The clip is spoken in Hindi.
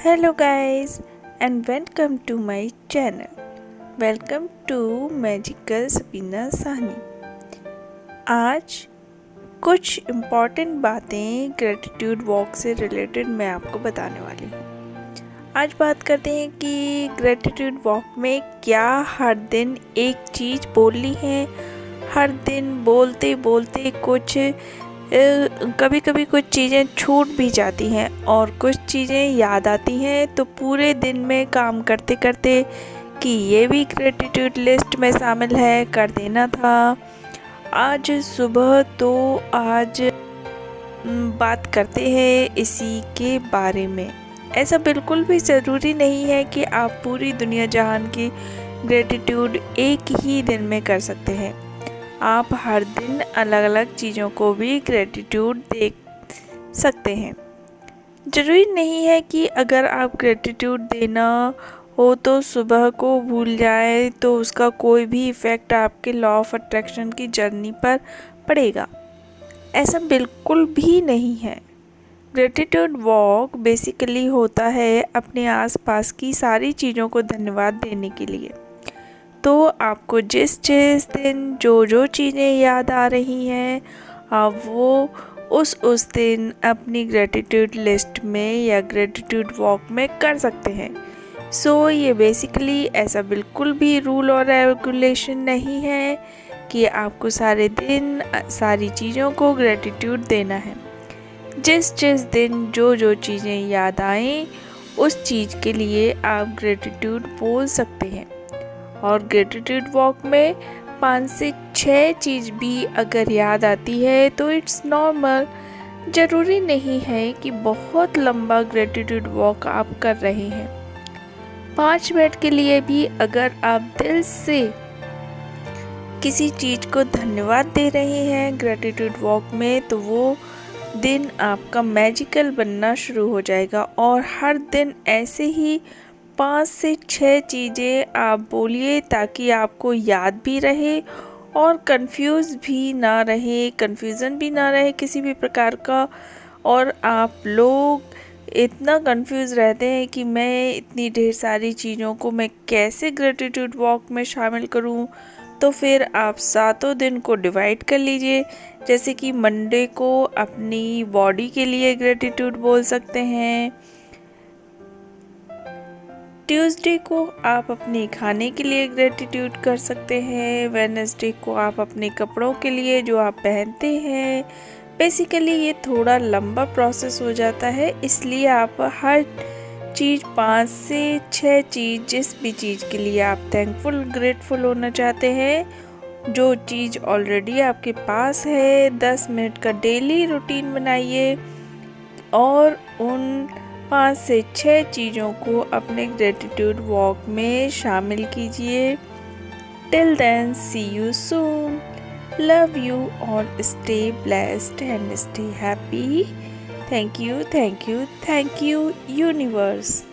Hello guys and welcome to my channel. Welcome to Magical सपीना Sahni. आज कुछ इम्पॉर्टेंट बातें ग्रेटिट्यूड वॉक से रिलेटेड मैं आपको बताने वाली हूँ। आज बात करते हैं कि ग्रेटिट्यूड वॉक में क्या हर दिन एक चीज़ बोलनी है। हर दिन बोलते बोलते कुछ कभी कभी कुछ चीज़ें छूट भी जाती हैं और कुछ चीज़ें याद आती हैं, तो पूरे दिन में काम करते करते कि ये भी ग्रेटिट्यूड लिस्ट में शामिल है, कर देना था आज सुबह। तो आज बात करते हैं इसी के बारे में। ऐसा बिल्कुल भी ज़रूरी नहीं है कि आप पूरी दुनिया जहान की ग्रेटिट्यूड एक ही दिन में कर सकते हैं। आप हर दिन अलग अलग चीज़ों को भी ग्रेटिट्यूड देख सकते हैं। ज़रूरी नहीं है कि अगर आप ग्रेटिट्यूड देना हो तो सुबह को भूल जाए तो उसका कोई भी इफ़ेक्ट आपके लॉ ऑफ अट्रैक्शन की जर्नी पर पड़ेगा। ऐसा बिल्कुल भी नहीं है। ग्रेटिट्यूड वॉक बेसिकली होता है अपने आसपास की सारी चीज़ों को धन्यवाद देने के लिए। तो आपको जिस दिन जो चीज़ें याद आ रही हैं आप वो उस दिन अपनी ग्रेटिट्यूड लिस्ट में या ग्रेटिट्यूड वॉक में कर सकते हैं। ये बेसिकली ऐसा बिल्कुल भी रूल और रेगुलेशन नहीं है कि आपको सारे दिन सारी चीज़ों को ग्रेटिट्यूड देना है। जिस दिन जो चीज़ें याद आएँ उस चीज़ के लिए आप ग्रेटिट्यूड बोल सकते हैं। और ग्रेटिट्यूड वॉक में 5 से 6 चीज़ भी अगर याद आती है तो इट्स नॉर्मल। ज़रूरी नहीं है कि बहुत लंबा ग्रेटिट्यूड वॉक आप कर रहे हैं। 5 मिनट के लिए भी अगर आप दिल से किसी चीज़ को धन्यवाद दे रहे हैं ग्रेटिट्यूड वॉक में, तो वो दिन आपका मैजिकल बनना शुरू हो जाएगा। और हर दिन ऐसे ही 5 से 6 चीज़ें आप बोलिए ताकि आपको याद भी रहे और कन्फ्यूज़न भी ना रहे किसी भी प्रकार का। और आप लोग इतना कंफ्यूज रहते हैं कि मैं इतनी ढेर सारी चीज़ों को मैं कैसे ग्रेटिट्यूड वॉक में शामिल करूं, तो फिर आप 7 दिन को डिवाइड कर लीजिए। जैसे कि मंडे को अपनी बॉडी के लिए ग्रेटिट्यूड बोल सकते हैं, ट्यूसडे को आप अपने खाने के लिए ग्रेटिट्यूड कर सकते हैं, वेडनेसडे को आप अपने कपड़ों के लिए जो आप पहनते हैं। बेसिकली ये थोड़ा लंबा प्रोसेस हो जाता है, इसलिए आप हर चीज़ 5 से 6 चीज़ जिस भी चीज़ के लिए आप थैंकफुल ग्रेटफुल होना चाहते हैं, जो चीज़ ऑलरेडी आपके पास है, 10 मिनट का डेली रूटीन बनाइए और उन 5 से 6 चीज़ों को अपने ग्रेटिट्यूड वॉक में शामिल कीजिए। Till then, see you soon. Love you और stay blessed and stay happy. Thank you universe.